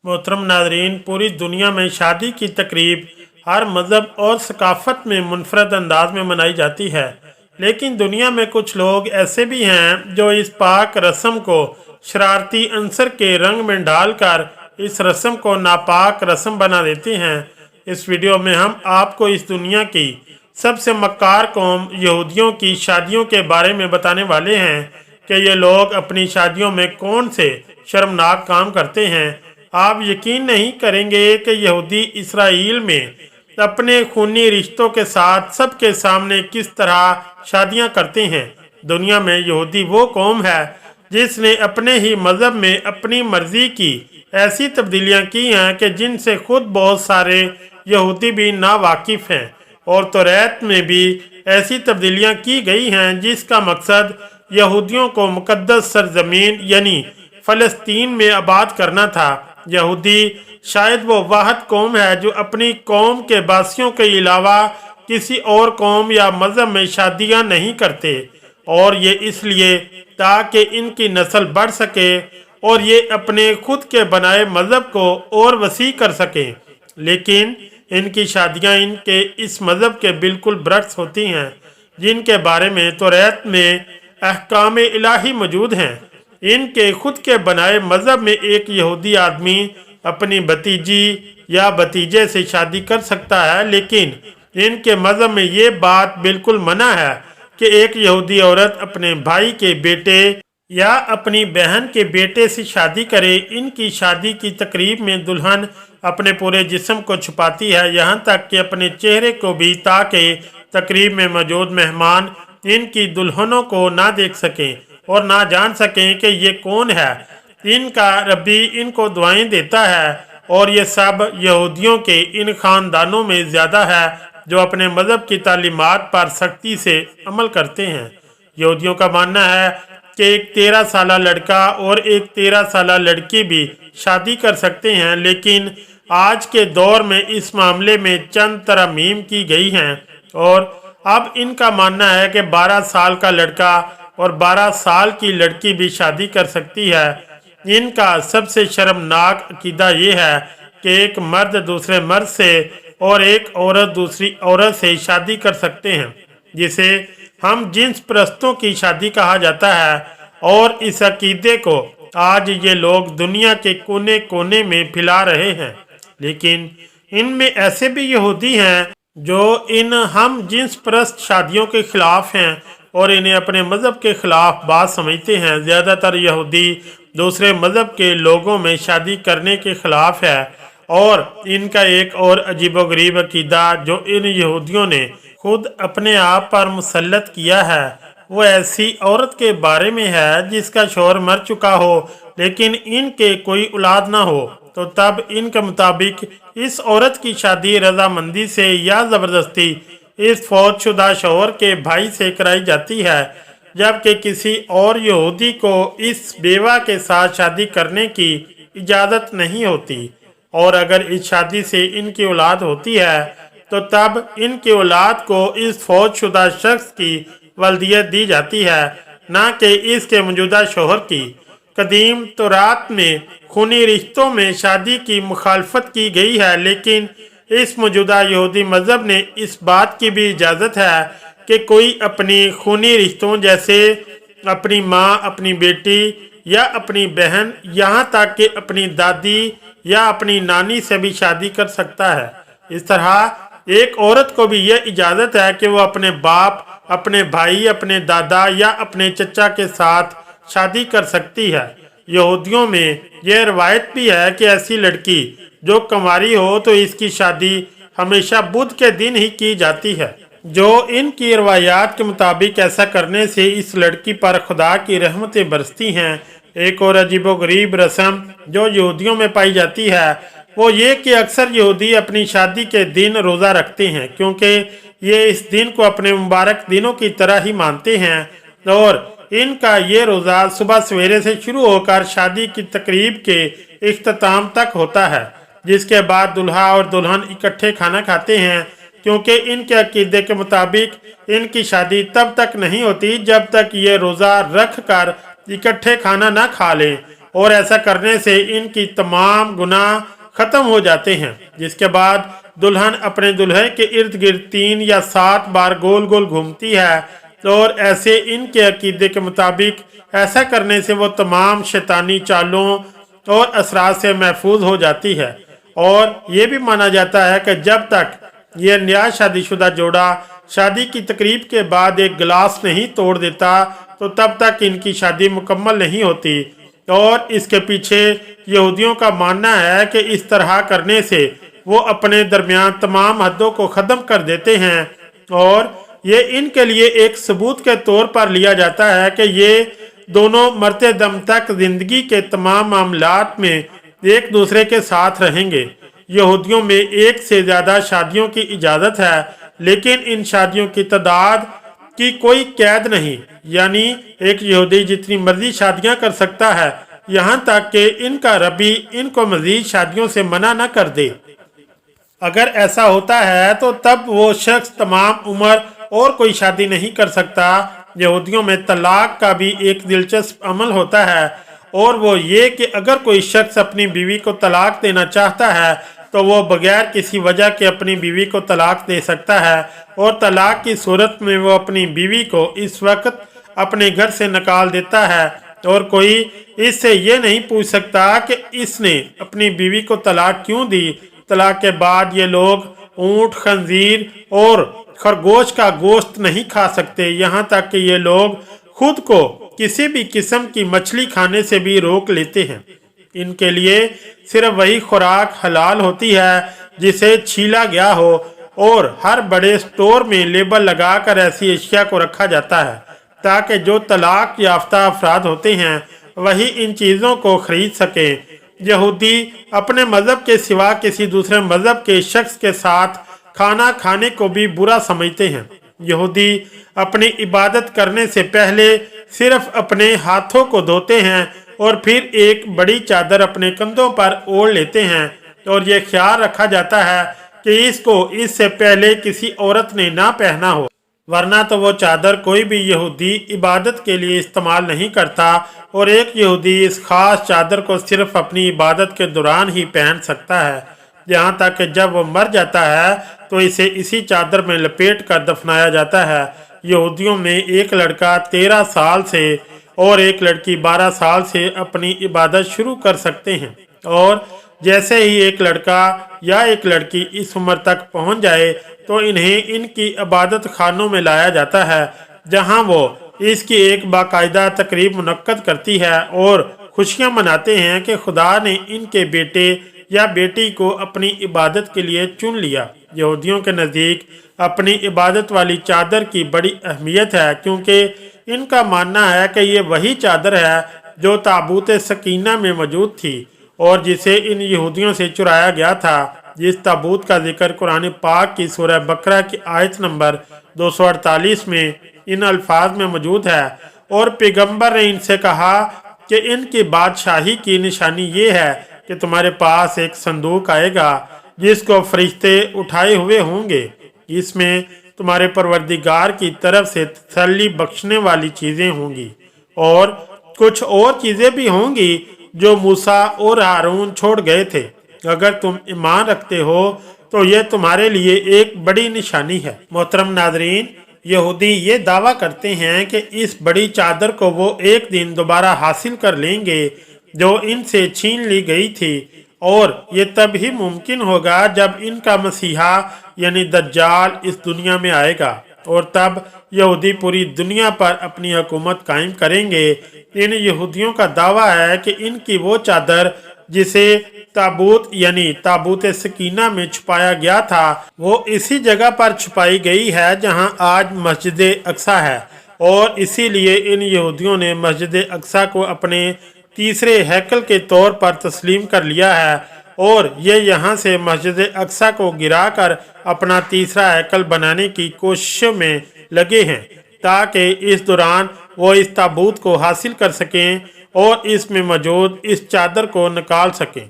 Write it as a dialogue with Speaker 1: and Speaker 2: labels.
Speaker 1: मोहतरम नाजरीन, पूरी दुनिया में शादी की तकरीब हर मज़हब और सकाफ़त में मुनफरद अंदाज में मनाई जाती है। लेकिन दुनिया में कुछ लोग ऐसे भी हैं जो इस पाक रस्म को शरारती अंसर के रंग में डालकर इस रस्म को नापाक रस्म बना देते हैं। इस वीडियो में हम आपको इस दुनिया की सबसे मक्कार कौम यहूदियों की शादियों के बारे में बताने वाले हैं कि ये लोग अपनी शादियों में कौन से शर्मनाक काम करते हैं। आप यकीन नहीं करेंगे कि यहूदी इसराइल में अपने खूनी रिश्तों के साथ सबके सामने किस तरह शादियां करते हैं। दुनिया में यहूदी वो कौम है जिसने अपने ही मज़हब में अपनी मर्जी की ऐसी तब्दीलियां की हैं कि जिनसे खुद बहुत सारे यहूदी भी नावाकिफ़ हैं। और तौरात में भी ऐसी तब्दीलियां की गई हैं जिसका मकसद यहूदियों को मुक़द्दस सरजमीन यानी फ़लस्तीन में आबाद करना था। यहूदी शायद वो वाहिद कौम है जो अपनी कौम के बासियों के अलावा किसी और कौम या मज़हब में शादियां नहीं करते, और ये इसलिए ताकि इनकी नस्ल बढ़ सके और ये अपने खुद के बनाए मज़हब को और वसी कर सकें। लेकिन इनकी शादियां इनके इस मज़हब के बिल्कुल बरक्स होती हैं जिनके बारे में तौरात में अहकाम इलाही मौजूद हैं। इनके खुद के बनाए मज़हब में एक यहूदी आदमी अपनी भतीजी या भतीजे से शादी कर सकता है, लेकिन इनके मज़हब में ये बात बिल्कुल मना है कि एक यहूदी औरत अपने भाई के बेटे या अपनी बहन के बेटे से शादी करे। इनकी शादी की तकरीब में दुल्हन अपने पूरे जिस्म को छुपाती है, यहाँ तक कि अपने चेहरे को भी, ताकि तकरीब में मौजूद मेहमान इनकी दुल्हनों को ना देख सकें और ना जान सकें कि ये कौन है। इनका रब्बी इनको दुआएं देता है, और ये सब यहूदियों के इन ख़ानदानों में ज़्यादा है जो अपने मज़हब की तालीमात पर सख्ती से अमल करते हैं। यहूदियों का मानना है कि एक 13 साला लड़का और एक 13 साला लड़की भी शादी कर सकते हैं, लेकिन आज के दौर में इस मामले में चंद तरमीम की गई हैं, और अब इनका मानना है कि 12 साल का लड़का और 12 साल की लड़की भी शादी कर सकती है। इनका सबसे शर्मनाक अकीदा ये है कि एक मर्द दूसरे मर्द से और एक औरत दूसरी औरत से शादी कर सकते हैं, जिसे हम जिन्स परस्तों की शादी कहा जाता है। और इस अकीदे को आज ये लोग दुनिया के कोने कोने में फैला रहे हैं। लेकिन इनमें ऐसे भी यहूदी हैं जो इन हम जिन्स परस्त शादियों के खिलाफ हैं और इन्हें अपने मज़हब के खिलाफ बात समझते हैं। ज़्यादातर यहूदी दूसरे मज़हब के लोगों में शादी करने के खिलाफ है, और इनका एक और अजीबोगरीब अकीदा जो इन यहूदियों ने खुद अपने आप पर मुसल्लत किया है वो ऐसी औरत के बारे में है जिसका शौहर मर चुका हो लेकिन इनके कोई औलाद ना हो, तो तब इनके मुताबिक इस औरत की शादी रजामंदी से या ज़बरदस्ती इस फौतशुदा शौहर के भाई से कराई जाती है, जबकि किसी और यहूदी को इस बेवा के साथ शादी करने की इजाज़त नहीं होती। और अगर इस शादी से इनकी औलाद होती है तो तब इनकी औलाद को इस फौतशुदा शख्स की वल्दियत दी जाती है, ना कि इसके मौजूदा शौहर की। कदीम तौरात में खूनी रिश्तों में शादी की मुखालफत की गई है, लेकिन इस मौजूदा यहूदी मज़हब ने इस बात की भी इजाज़त है कि कोई अपनी खूनी रिश्तों जैसे अपनी माँ, अपनी बेटी या अपनी बहन, यहाँ तक कि अपनी दादी या अपनी नानी से भी शादी कर सकता है। इस तरह एक औरत को भी यह इजाज़त है कि वो अपने बाप, अपने भाई, अपने दादा या अपने चचा के साथ शादी कर सकती है। यहूदियों में यह रवायत भी है कि ऐसी लड़की जो कुंवारी हो तो इसकी शादी हमेशा बुध के दिन ही की जाती है। जो इनकी रवायात के मुताबिक ऐसा करने से इस लड़की पर खुदा की रहमतें बरसती हैं। एक और अजीबोगरीब रस्म जो यहूदियों में पाई जाती है वो ये कि अक्सर यहूदी अपनी शादी के दिन रोज़ा रखते हैं, क्योंकि ये इस दिन को अपने मुबारक दिनों की तरह ही मानते हैं, और इनका ये रोज़ा सुबह सवेरे से शुरू होकर शादी की तकरीब के इख्तिताम तक होता है, जिसके बाद दुल्हा और दुल्हन इकट्ठे खाना खाते हैं, क्योंकि इनके अकीदे के मुताबिक इनकी शादी तब तक नहीं होती जब तक ये रोज़ा रख कर इकट्ठे खाना ना खा लें। और ऐसा करने से इनकी तमाम गुनाह ख़त्म हो जाते हैं। जिसके बाद दुल्हन अपने दूल्हे के इर्द गिर्द 3 या 7 बार गोल गोल घूमती है और ऐसे इनके अकीदे के मुताबिक ऐसा करने से वो तमाम शैतानी चालों और असरात से महफूज हो जाती है। और ये भी माना जाता है कि जब तक ये नया शादीशुदा जोड़ा शादी की तकरीब के बाद एक गिलास नहीं तोड़ देता तो तब तक इनकी शादी मुकम्मल नहीं होती। और इसके पीछे यहूदियों का मानना है कि इस तरह करने से वो अपने दरमियान तमाम हदों को ख़त्म कर देते हैं और ये इनके लिए एक सबूत के तौर पर लिया जाता है कि ये दोनों मरते दम तक ज़िंदगी के तमाम मामलात में एक दूसरे के साथ रहेंगे। यहूदियों में एक से ज़्यादा शादियों की इजाज़त है, लेकिन इन शादियों की तादाद की कोई कैद नहीं, यानी एक यहूदी जितनी मर्जी शादियां कर सकता है, यहाँ तक कि इनका रबी इनको मजीद शादियों से मना न कर दे। अगर ऐसा होता है तो तब वो शख्स तमाम उम्र और कोई शादी नहीं कर सकता। यहूदियों में तलाक का भी एक दिलचस्प अमल होता है और वो ये कि अगर कोई शख्स अपनी बीवी को तलाक देना चाहता है तो वो बगैर किसी वजह के अपनी बीवी को तलाक दे सकता है और तलाक की सूरत में वो अपनी बीवी को इस वक्त अपने घर से निकाल देता है और कोई इससे ये नहीं पूछ सकता कि इसने अपनी बीवी को तलाक क्यों दी। तलाक के बाद ये लोग ऊँट, खंजीर और खरगोश का गोश्त नहीं खा सकते, यहाँ तक कि ये लोग खुद को किसी भी किस्म की मछली खाने से भी रोक लेते हैं। इनके लिए सिर्फ वही खुराक हलाल होती है जिसे छीला गया हो और हर बड़े स्टोर में लेबल लगाकर ऐसी अशिया को रखा जाता है ताकि जो तलाक याफ्ता अफराद होते हैं वही इन चीज़ों को खरीद सकें। यहूदी अपने मज़हब के सिवा किसी दूसरे मज़हब के शख्स के साथ खाना खाने को भी बुरा समझते हैं। यहूदी अपनी इबादत करने से पहले सिर्फ अपने हाथों को धोते हैं और फिर एक बड़ी चादर अपने कंधों पर ओढ़ लेते हैं और यह ख्याल रखा जाता है कि इसको इससे पहले किसी औरत ने ना पहना हो, वरना तो वो चादर कोई भी यहूदी इबादत के लिए इस्तेमाल नहीं करता और एक यहूदी इस खास चादर को सिर्फ अपनी इबादत के दौरान ही पहन सकता है। यहाँ तक कि जब वो मर जाता है तो इसे इसी चादर में लपेट कर दफनाया जाता है। यहूदियों में एक लड़का 13 साल से और एक लड़की 12 साल से अपनी इबादत शुरू कर सकते हैं और जैसे ही एक लड़का या एक लड़की इस उम्र तक पहुंच जाए तो इन्हें इनकी इबादत खानों में लाया जाता है जहां वो इसकी एक बाकायदा तकरीब मुनक्कद करती है और खुशियां मनाते हैं कि खुदा ने इनके बेटे या बेटी को अपनी इबादत के लिए चुन लिया। यहूदियों के नज़दीक अपनी इबादत वाली चादर की बड़ी अहमियत है क्योंकि इनका मानना है कि ये वही चादर है जो ताबूत सकीना में मौजूद थी और जिसे इन यहूदियों से चुराया गया था। जिस ताबूत का जिक्र कुरान पाक की सूरह बकरा की आयत नंबर 248 में इन अल्फाज में मौजूद है और पैगंबर ने इनसे कहा कि इनकी बादशाही की निशानी ये है कि तुम्हारे पास एक संदूक आएगा जिसको फरिश्ते उठाए हुए होंगे, इसमें तुम्हारे परवरदिगार की तरफ से तसल्ली बख्शने वाली चीज़ें होंगी और कुछ और चीज़ें भी होंगी जो मूसा और हारून छोड़ गए थे। अगर तुम ईमान रखते हो तो ये तुम्हारे लिए एक बड़ी निशानी है। मोहतरम नाजरीन, यहूदी ये दावा करते हैं कि इस बड़ी चादर को वो एक दिन दोबारा हासिल कर लेंगे जो इनसे छीन ली गई थी और ये तब ही मुमकिन होगा जब इनका मसीहा यानी दज्जाल इस दुनिया में आएगा और तब यहूदी पूरी दुनिया पर अपनी हुकूमत कायम करेंगे। इन यहूदियों का दावा है कि इनकी वो चादर जिसे ताबूत यानी ताबूत सकीना में छुपाया गया था वो इसी जगह पर छुपाई गई है जहां आज मस्जिद अक्सा है और इसीलिए इन यहूदियों ने मस्जिद अक्सा को अपने तीसरे हैकल के तौर पर तस्लीम कर लिया है और ये यहाँ से मस्जिद अक्सा को गिराकर अपना तीसरा हैकल बनाने की कोशिश में लगे हैं ताकि इस दौरान वो इस ताबूत को हासिल कर सकें और इसमें मौजूद इस चादर को निकाल सकें।